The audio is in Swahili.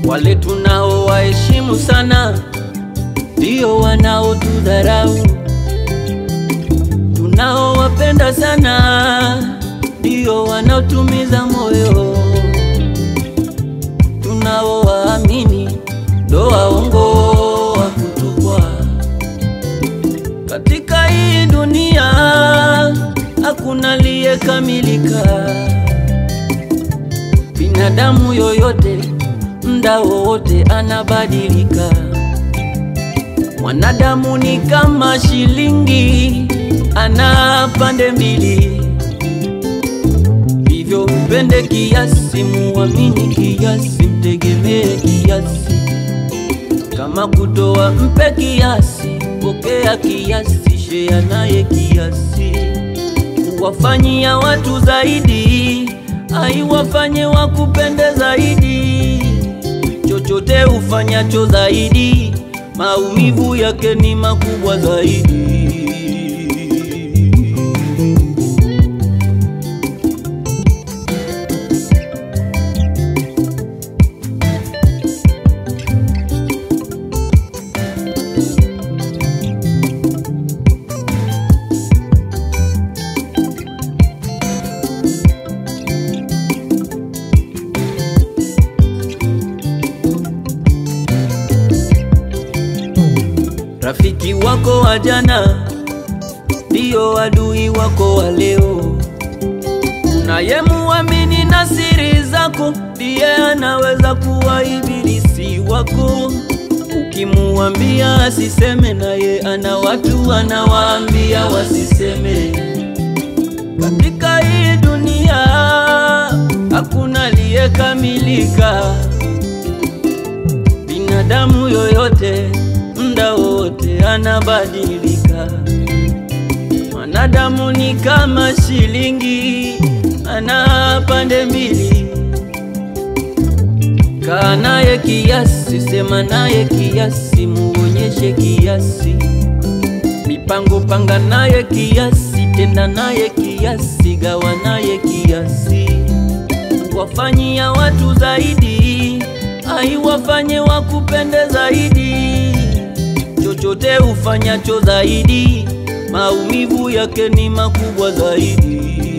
Wale tunao waheshimu sana ndio wanao tudharau, tunao wapenda sana ndio wanaotumiza moyo, tunao waamini ndo waongo wa kutupwa. Katika hii dunia hakuna aliyekamilika, binadamu yoyote muda wote anabadilika. Mwanadamu ni kama shilingi, ana pande mbili, hivyo mpende kiasi, muamini kiasi, mtegemee kiasi. Kama kutoa mpe kiasi, pokea kiasi, share naye kiasi. Kuwafanyia watu zaidi, aiwafanye wakupende zaidi. Chochote ufanyacho zaidi, maumivu yake ni makubwa zaidi. Rafiki wako wa jana ndio adui wako wa leo. Unayemuamini na siri zako ndiye anaweza kuwa ibilisi wako. Ukimuambia asiseme, naye ana watu anawaambia wasiseme. Katika hii dunia hakuna aliyekamilika, binadamu yoyote muda wote anabadilika. Mwanadamu ni kama shilingi, ana pande mbili. Kaa naye kiasi, sema naye kiasi, muonyeshe kiasi. Mipango panga naye kiasi, tenda naye kiasi, gawa naye kiasi. Wafanyia watu zaidi, aiwafanye wakupende zaidi. Chochote ufanyacho zaidi, maumivu yake ni makubwa zaidi.